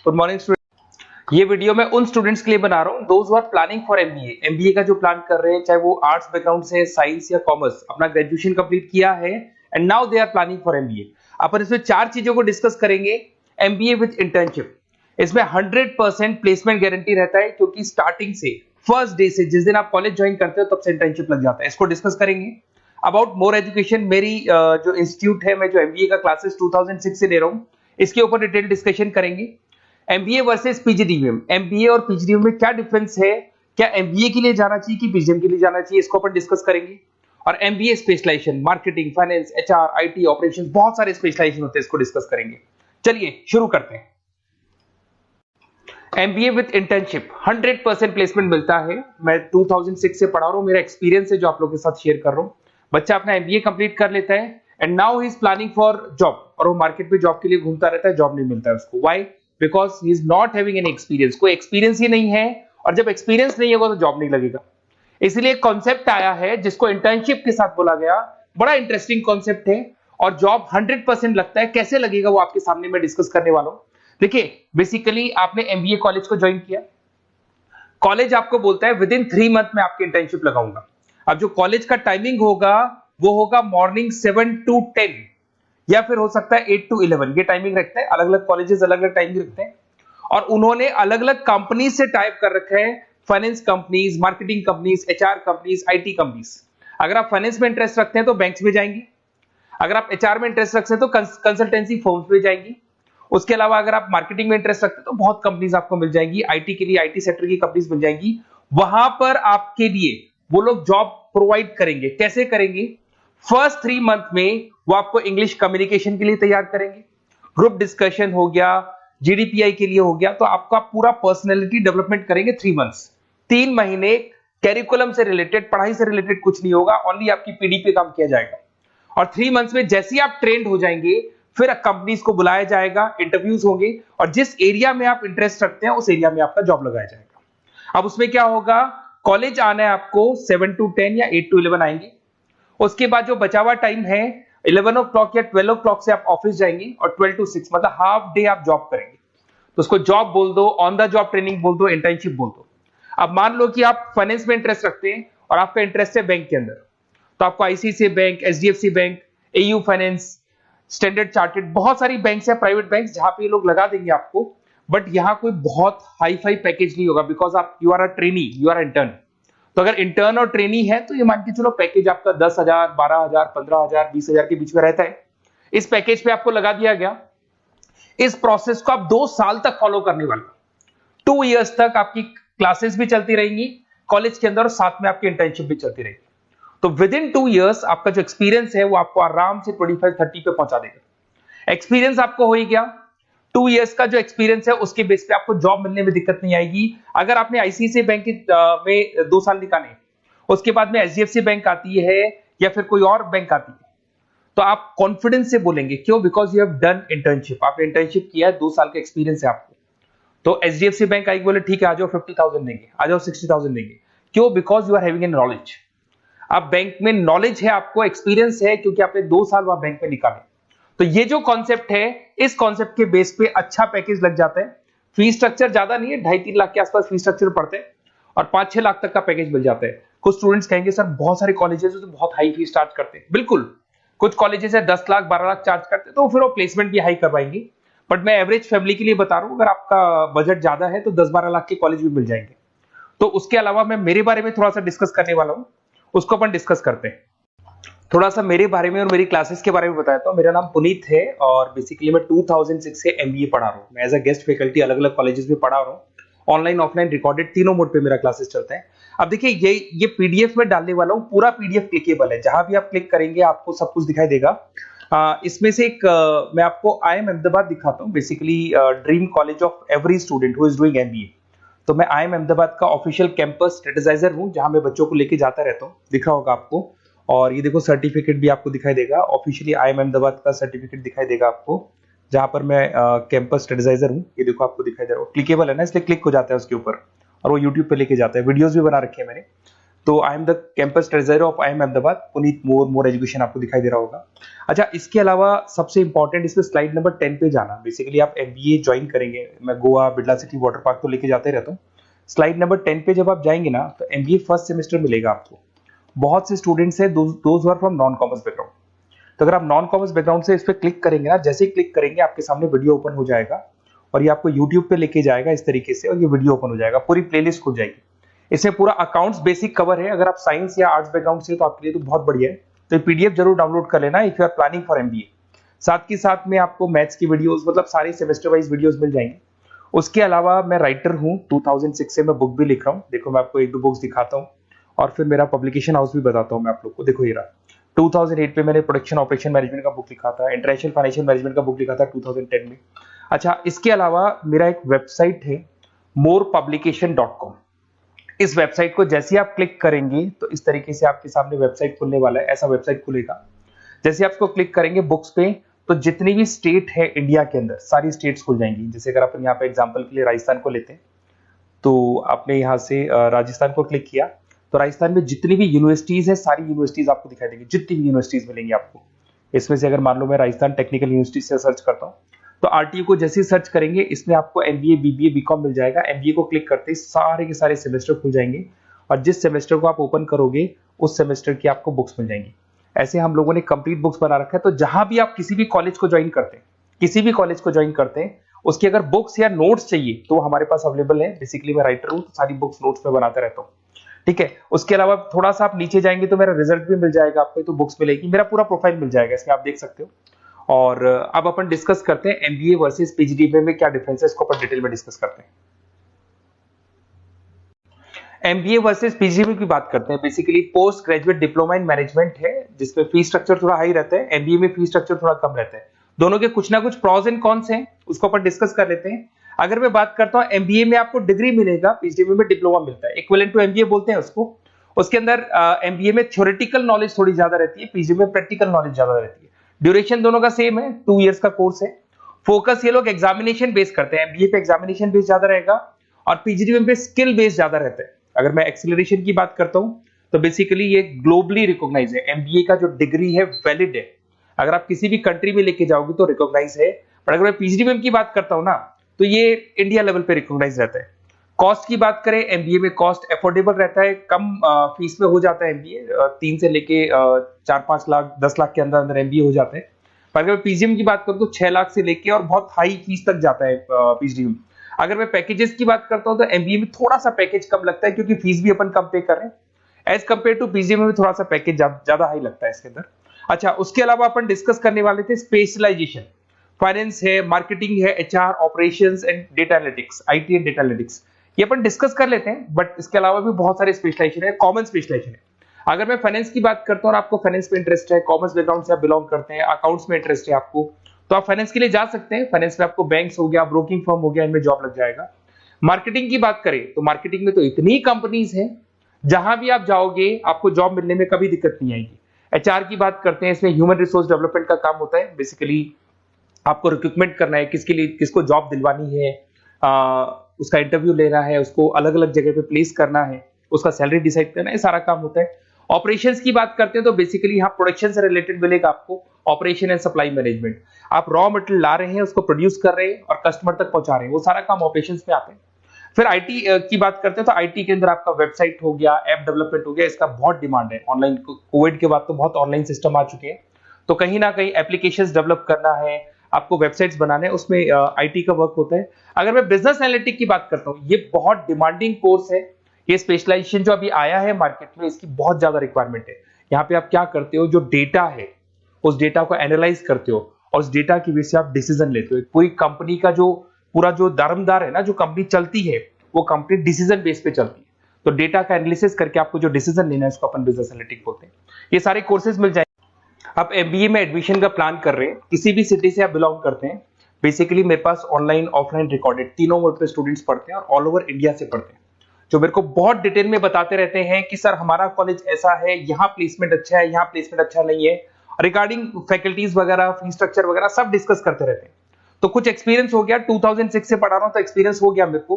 Good morning student. ये video मैं उन स्टूडेंट्स के लिए बना रहा हूँ those who are planning for MBA. MBA का जो प्लान कर रहे हैं, चाहे वो आर्ट्स बैकग्राउंड से, साइंस या कॉमर्स, अपना ग्रेजुएशन कंप्लीट किया है and now they are planning for MBA. अपन इसमें 4 चीजों को डिस्कस करेंगे। एमबीए विद इंटर्नशिप, इसमें 100% प्लेसमेंट गारंटी रहता है, क्योंकि स्टार्टिंग से फर्स्ट डे से जिस दिन आप कॉलेज ज्वाइन करते हो तब से इंटर्नशिप लग जाता है। इसको डिस्कस करेंगे। अबाउट मोर एजुकेशन, मेरी जो इंस्टीट्यूट है, मैं जो एमबीए का क्लासेस 2006 से ले रहा हूँ, इसके ऊपर डिटेल डिस्कशन करेंगे। एमबीए वर्सेस पीजीडीएम, एमबीए और पीजीडीएम में क्या डिफरेंस है, क्या एमबीए के लिए जाना चाहिए कि पीजीडीएम के लिए जाना चाहिए, इसको अपन डिस्कस करेंगे। और MBA specialisation, marketing, finance, HR, IT, operations, बहुत सारे स्पेशलाइजेशन होते हैं, इसको डिस्कस करेंगे। चलिए शुरू करते हैं। एमबीए विद इंटर्नशिप 100% प्लेसमेंट मिलता है। मैं 2006 से पढ़ा रहा हूं, मेरा एक्सपीरियंस है जो आप लोगों के साथ शेयर कर रहा हूं। बच्चा अपना एमबीए कंप्लीट कर लेता है and now he is planning for job, और वो मार्केट में जॉब के लिए घूमता रहता है, जॉब नहीं मिलता है उसको। Why? Because he is not having any experience. कोई एक्सपीरियंस ही नहीं है, और जब एक्सपीरियंस नहीं होगा तो जॉब नहीं लगेगा। इसलिए एक कॉन्सेप्ट आया है जिसको इंटर्नशिप के साथ बोला गया। बड़ा इंटरेस्टिंग कॉन्सेप्ट है, और जॉब 100% लगता है। कैसे लगेगा वो आपके सामने मैं डिस्कस करने वाला हूं। देखिए, बेसिकली आपने एमबीए कॉलेज को ज्वाइन किया, कॉलेज आपको बोलता है विद इन 3 मंथ में आपकी इंटर्नशिप लगाऊंगा। अब जो कॉलेज का टाइमिंग होगा वो होगा मॉर्निंग 7 to 10, या फिर हो सकता है 8 to 11। ये टाइमिंग रखते हैं, अलग अलग कॉलेजेस अलग अलग टाइमिंग रखते हैं। और उन्होंने अलग अलग कंपनी से टाइप कर रखा है, finance companies, marketing companies, HR companies, IT companies. अगर आप फाइनेंस में इंटरेस्ट रखते हैं तो बैंक्स में जाएंगे, अगर आप एचआर में इंटरेस्ट रखते हैं तो कंसल्टेंसी फर्म्स में जाएंगी। उसके अलावा अगर आप मार्केटिंग में इंटरेस्ट रखते हैं तो बहुत कंपनीज आपको मिल जाएंगी, आईटी के लिए आईटी सेक्टर की कंपनीज मिल जाएंगी। वहां पर आपके लिए वो लोग जॉब प्रोवाइड करेंगे। कैसे करेंगे? फर्स्ट 3 मंथ में वो आपको इंग्लिश कम्युनिकेशन के लिए तैयार करेंगे, ग्रुप डिस्कशन हो गया, जीडीपीआई के लिए हो गया, तो आपका पूरा पर्सनैलिटी डेवलपमेंट करेंगे 3 मंथ्स। 3 महीने कैरिकुलम से रिलेटेड, पढ़ाई से रिलेटेड कुछ नहीं होगा, ओनली आपकी पीडी पे काम किया जाएगा। और 3 मंथ्स में जैसे ही आप ट्रेंड हो जाएंगे, फिर कंपनीज को बुलाया जाएगा, इंटरव्यूज होंगे, और जिस एरिया में आप इंटरेस्ट रखते हैं उस एरिया में आपका जॉब लगाया जाएगा। अब उसमें क्या होगा, कॉलेज आना है आपको 7 to 10 या 8 to 11 आएंगे। उसके बाद जो बचा हुआ टाइम है 11 o'clock या 12 o'clock से आप ऑफिस जाएंगे, और 12 to 6 मतलब हाफ डे आप जॉब करेंगे। तो उसको जॉब बोल दो, ऑन द जॉब ट्रेनिंग बोल दो, इंटर्नशिप बोल दो। अब मान लो कि आप फाइनेंस में इंटरेस्ट रखते हैं और आपका इंटरेस्ट है बैंक के अंदर, तो आपको ICICI bank, HDFC bank, AU finance, standard chartered, बहुत सारी बैंक्स है, प्राइवेट बैंक्स, जहां पे ये लोग लगा देंगे आपको। बट यहां कोई बहुत हाई फाई पैकेज नहीं होगा, बिकॉज आप you are a trainee, you are intern. तो अगर इंटर्न और ट्रेनी है तो ये मान के चलो पैकेज आपका 10,000, 12,000, 15,000, 20,000 के बीच में रहता है। इस पैकेज पे आपको लगा दिया गया। इस प्रोसेस को आप 2 साल तक फॉलो करने वाले। 2 इयर्स तक आपकी क्लासेस भी चलती रहेंगी कॉलेज के अंदर, और साथ में आपकी इंटर्नशिप भी चलती रहेगी। तो विद इन 2 इयर्स आपका जो एक्सपीरियंस है वो आपको आराम से 25-30 पे पहुंचा देगा। एक्सपीरियंस आपको हो ही गया। 2 इयर्स का जो एक्सपीरियंस है उसके बेस पे आपको जॉब मिलने में दिक्कत नहीं आएगी। अगर आपने आईसीआईसीआई बैंक में 2 साल निकाले, उसके बाद में एचडीएफसी बैंक आती है या फिर कोई और बैंक आती है, तो आप कॉन्फिडेंस से बोलेंगे। क्यों? Because you have done internship, आपने इंटर्नशिप किया है, 2 साल का एक्सपीरियंस है आपको। तो एचडीएफसी बैंक आएगी, बोले ठीक है आ जाओ 50,000 देंगे, आ जाओ 60,000 देंगे। क्यों? Because you are having an knowledge. आप बैंक में नॉलेज है, आपको एक्सपीरियंस है, क्योंकि आपने 2 साल वहां बैंक में निकाले। तो ये जो कॉन्सेप्ट है, इस कॉन्सेप्ट के बेस पे अच्छा पैकेज लग जाता है। फीस स्ट्रक्चर ज्यादा नहीं है, 2.5-3 लाख के आसपास फीस स्ट्रक्चर पड़ते हैं, और 5-6 लाख तक का पैकेज मिल जाता है। कुछ स्टूडेंट्स कहेंगे सर बहुत सारे कॉलेजेस तो बहुत हाई फीस चार्ज करते हैं। बिल्कुल, कुछ कॉलेजेस है 10 लाख 12 लाख चार्ज करते हैं, तो फिर वो प्लेसमेंट भी हाई करवाएंगे। बट मैं एवरेज फैमिली के लिए बता रहा हूं, अगर आपका बजट ज्यादा है तो 10-12 लाख के कॉलेज भी मिल जाएंगे। तो उसके अलावा मैं मेरे बारे में थोड़ा सा डिस्कस करने वाला हूं, उसको अपन डिस्कस करते हैं। थोड़ा सा मेरे बारे में और मेरी क्लासेस के बारे में बताता हूं। मेरा नाम पुनीत है, और बेसिकली मैं 2006 से एमबीए पढ़ा रहा हूं। मैं एज अ गेस्ट फैकल्टी अलग अलग कॉलेजेस में पढ़ा रहा हूं। ऑनलाइन, ऑफलाइन, रिकॉर्डेड, तीनों मोड पे मेरा क्लासेस चलता है। अब देखिए, ये पीडीएफ में डालने वाला हूं, पूरा पीडीएफ क्लिकेबल है। जहां भी आप क्लिक करेंगे आपको सब कुछ दिखाई देगा। इसमें से एक मैं आपको IIM अहमदाबाद दिखाता हूं। Basically dream college of every student who is doing MBA. तो मैं IIM अहमदाबाद का ऑफिशियल कैंपस स्ट्रेटेजाइजर हूं, जहां मैं बच्चों को लेके जाता रहता हूं। दिख रहा होगा आपको। और ये देखो सर्टिफिकेट भी आपको दिखाई देगा, ऑफिशियली IIM अहमदाबाद का सर्टिफिकेट दिखाई देगा आपको, जहां पर मैं कैंपस स्ट्रेटेजाइजर हूं। ये देखो आपको दिखाई दे रहा है, क्लिकेबल है ना, इसलिए क्लिक हो जाता है उसके ऊपर, और वो यूट्यूब पे लेके जाता है। वीडियोस भी बना रखे हैं मैंने। तो I am the campus treasurer of IIM Ahmedabad, Puneet more education आपको दिखाई दे रहा होगा। अच्छा, इसके अलावा सबसे इंपॉर्टेंट इस पे स्लाइड नंबर 10 पे जाना। बेसिकली आप MBA ज्वाइन करेंगे, मैं Goa, Birla city, water park तो लेके जाते रहता हूँ। स्लाइड नंबर 10 पे जब आप जाएंगे ना, तो MBA फर्स्ट सेमेस्टर मिलेगा आपको। बहुत से स्टूडेंट्स हैं those are from non commerce background. तो अगर आप नॉन कॉमर्स बैकग्राउंड से इस पे क्लिक करेंगे ना, जैसे ही क्लिक करेंगे आपके सामने वीडियो ओपन हो जाएगा और ये आपको YouTube पे लेके जाएगा इस तरीके से, और ये वीडियो ओपन हो जाएगा, पूरी प्लेलिस्ट खुल जाएगी। इसमें पूरा अकाउंट्स बेसिक कवर है। अगर आप साइंस या आर्ट्स बैकग्राउंड से तो आपके लिए तो बहुत बढ़िया है। तो ये PDF जरूर डाउनलोड कर लेना if you are planning for MBA। साथ के साथ में आपको मैथ्स की वीडियोस, मतलब सारे सेमेस्टर वाइज वीडियोस मिल जाएंगे। उसके अलावा मैं राइटर हूँ, 2006 से मैं बुक भी लिख रहा हूँ। देखो मैं आपको एक दो बुक्स दिखाता हूँ और फिर मेरा पब्लिकेशन हाउस भी बताता हूँ मैं आप लोग को। देखो ये रहा, 2008 में मैंने प्रोडक्शन ऑपरेशन मैनेजमेंट का बुक लिखा था, इंटरनेशनल फाइनेंशियल मैनेजमेंट का बुक लिखा था 2010 में। अच्छा, इसके अलावा मेरा एक वेबसाइट है morepublication.com। इस वेबसाइट को जैसे ही आप क्लिक करेंगे तो इस तरीके से आपके सामने वेबसाइट खुलने वाला है, ऐसा वेबसाइट खुलेगा। जैसे आप इसको क्लिक करेंगे बुक्स पे, तो जितनी भी स्टेट है इंडिया के अंदर सारी स्टेट्स खुल जाएंगी। जैसे अगर अपन यहाँ पे एग्जांपल के लिए राजस्थान को लेते हैं, तो आपने यहाँ से राजस्थान को क्लिक किया तो राजस्थान में जितनी भी यूनिवर्सिटीज है सारी यूनिवर्सिटीज आपको दिखाई देंगी, जितनी भी यूनिवर्सिटीज मिलेंगी आपको। इसमें से अगर मान लो मैं राजस्थान टेक्निकल यूनिवर्सिटी से सर्च करता हूँ, तो RTU को जैसे ही सर्च करेंगे इसमें आपको MBA, BBA, BCom मिल जाएगा। MBA को क्लिक करते ही सारे के सारे सेमेस्टर खुल जाएंगे और जिस सेमेस्टर को आप ओपन करोगे उस सेमेस्टर की आपको बुक्स मिल जाएंगी। ऐसे हम लोगों ने कंप्लीट बुक्स बना रखा है। तो जहां भी आप किसी भी कॉलेज को ज्वाइन करते हैं, किसी भी कॉलेज को ज्वाइन करते हैं, उसकी अगर बुक्स या नोट्स चाहिए तो हमारे पास अवेलेबल है। बेसिकली मैं राइटर हूँ तो सारी बुक्स नोट्स में बनाता रहता हूँ, ठीक है। उसके अलावा थोड़ा सा आप नीचे जाएंगे तो मेरा रिजल्ट भी मिल जाएगा आपको, तो बुक्स मिलेगी, मेरा पूरा प्रोफाइल मिल जाएगा, इसमें आप देख सकते हो। और अब अपन डिस्कस करते हैं MBA वर्सेस PGDBA में क्या डिफरेंस है, इसको अपन डिटेल में डिस्कस करते हैं। MBA वर्सेस PGDBA की बात करते हैं। Basically post graduate diploma in management है, जिसमें फी स्ट्रक्चर थोड़ा हाई रहता है। MBA में फी स्ट्रक्चर थोड़ा कम रहता है। दोनों के कुछ ना कुछ प्रॉज एंड कॉन्स हैं, उसको अपन डिस्कस कर लेते हैं। अगर मैं बात करता हूं MBA में आपको डिग्री मिलेगा, PGDBA में डिप्लोमा मिलता है, इक्विवेलेंट टू MBA बोलते हैं उसको। उसके अंदर MBA में थ्योरेटिकल नॉलेज थोड़ी ज्यादा रहती है, PGDBA में प्रैक्टिकल नॉलेज ज्यादा रहती है। ड्यूरेशन दोनों का सेम है, 2 इयर्स का कोर्स है। फोकस ये लोग एग्जामिनेशन बेस करते हैं, MBA पे एग्जामिनेशन बेस ज्यादा रहेगा और PGDBA पे स्किल बेस ज्यादा रहता है। अगर मैं एक्सीलरेशन की बात करता हूं तो बेसिकली ये ग्लोबली रिकॉग्नाइज है। MBA का जो डिग्री है वैलिड है, अगर आप किसी भी कंट्री में लेके जाओगे तो रिकॉग्नाइज है। पर अगर मैं PGDBA की बात करता हूं ना, तो ये इंडिया लेवल पे रिकॉग्नाइज रहता है। कॉस्ट की बात करें, MBA में कॉस्ट अफोर्डेबल रहता है, कम फीस में हो जाता है MBA, 3 से लेके 4-5 लाख 10 लाख के अंदर अंदर MBA हो जाते हैं। पर अगर PGDBA की बात करूं तो 6 लाख से लेके और बहुत हाई फीस तक जाता है PGDBA। अगर मैं पैकेजेस की बात करता हूं तो MBA में थोड़ा सा पैकेज कम लगता है, क्योंकि फीस भी अपन कम पे कर रहे हैं। एज कंपेयर टू PGDBA में थोड़ा सा पैकेज ज्यादा हाई लगता है इसके अंदर। अच्छा, उसके अलावा अपन डिस्कस करने वाले थे स्पेशलाइजेशन। फाइनेंस है, मार्केटिंग है, HR, operations and data analytics, IT and data analytics, ये अपन डिस्कस कर लेते हैं। बट इसके अलावा भी बहुत सारे स्पेशलाइजेशन है, कॉमन स्पेशलाइजेशन है। अगर मैं फाइनेंस की बात करता हूं और आपको फाइनेंस में इंटरेस्ट है, कॉमर्स बैकग्राउंड से आप बिलोंग करते हैं, अकाउंट्स में इंटरेस्ट है आपको, तो आप फाइनेंस के लिए जा सकते हैं। फाइनेंस में आपको बैंक्स हो गया, ब्रोकिंग फर्म हो गया, इनमें जॉब लग जाएगा। मार्केटिंग की बात करें तो मार्केटिंग में तो इतनी कंपनीज हैं, जहां भी आप जाओगे आपको जॉब मिलने में कभी दिक्कत नहीं आएगी। HR की बात करते हैं, इसमें ह्यूमन रिसोर्स डेवलपमेंट का काम होता है। बेसिकली आपको रिक्रूटमेंट करना है, किसके लिए किसको जॉब दिलवानी है, उसका इंटरव्यू लेना है, उसको अलग अलग जगह पे प्लेस करना है, उसका सैलरी डिसाइड करना है, सारा काम होता है। ऑपरेशंस की बात करते हैं तो बेसिकली यहाँ प्रोडक्शन से रिलेटेड मिलेगा आपको, ऑपरेशन एंड सप्लाई मैनेजमेंट। आप रॉ मटेरियल ला रहे हैं, उसको प्रोड्यूस कर रहे हैं और कस्टमर तक पहुंचा रहे हैं, वो सारा काम ऑपरेशंस में आते हैं। फिर IT की बात करते हैं तो IT के अंदर आपका वेबसाइट हो गया, ऐप डेवलपमेंट हो गया, इसका बहुत डिमांड है। ऑनलाइन कोविड के बाद तो बहुत ऑनलाइन सिस्टम आ चुके हैं, तो कहीं ना कहीं एप्लीकेशंस डेवलप करना है, आपको वेबसाइट्स बनाने हैं, उसमें IT का वर्क होता है। अगर मैं बिजनेस एनालिटिक की बात करता हूँ, ये बहुत डिमांडिंग कोर्स है। ये स्पेशलाइजेशन जो अभी आया है मार्केट में, इसकी बहुत ज्यादा रिक्वायरमेंट है। यहाँ पे आप क्या करते हो, जो डेटा है उस डेटा को एनालाइज करते हो और उस डेटा की वजह से आप डिसीजन लेते हो। पूरी कंपनी का जो पूरा जो दारोमदार है ना, जो कंपनी चलती है, वो कंपनी डिसीजन बेस पे चलती है। तो डेटा का एनालिसिस करके आपको जो डिसीजन लेना है उसको अपन बिजनेस एनालिटिक बोलते हैं। ये सारे कोर्सेज मिल जाएंगे। आप MBA में एडमिशन का प्लान कर रहे हैं, किसी भी सिटी से आप बिलोंग करते हैं, बेसिकली मेरे पास ऑनलाइन ऑफलाइन रिकॉर्डेड तीनों मोड पे स्टूडेंट्स पढ़ते हैं और ऑल ओवर इंडिया से पढ़ते हैं, जो मेरे को बहुत डिटेल में बताते रहते हैं कि सर हमारा कॉलेज ऐसा है, यहाँ प्लेसमेंट अच्छा है, यहाँ प्लेसमेंट अच्छा नहीं है, रिगार्डिंग फैकल्टीज वगैरह, फी स्ट्रक्चर वगैरह सब डिस्कस करते रहते हैं। तो कुछ एक्सपीरियंस हो गया, 2006 से पढ़ा रहा हूं तो एक्सपीरियंस हो गया मेरे को।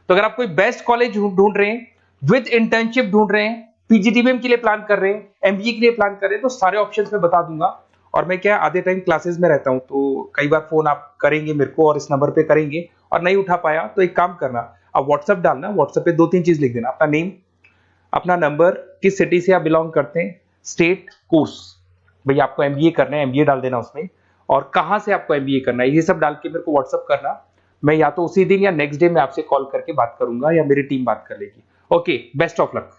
तो अगर आप कोई बेस्ट कॉलेज ढूंढ रहे हैं, विद इंटर्नशिप ढूंढ रहे हैं, पीजीडीबीएम के लिए प्लान कर रहे हैं, एमबीए के लिए प्लान कर रहे हैं, तो सारे ऑप्शंस मैं बता दूंगा। और मैं क्या आधे टाइम क्लासेस में रहता हूं, तो कई बार फोन आप करेंगे मेरे को और इस नंबर पे करेंगे और नहीं उठा पाया तो एक काम करना, आप व्हाट्सएप डालना, व्हाट्सएप पे 2-3 चीज लिख देना, अपना नेम, अपना नंबर, किस सिटी से आप बिलोंग करते हैं, स्टेट, कोर्स, भाई आपको एमबीए करना है एमबीए डाल देना उसमें, और कहां से आपको एमबीए करना है, ये सब डाल के मेरे को व्हाट्सएप करना। मैं या तो उसी दिन या नेक्स्ट डे में आपसे कॉल करके बात करूंगा या मेरी टीम बात कर लेगी। Okay, best of luck.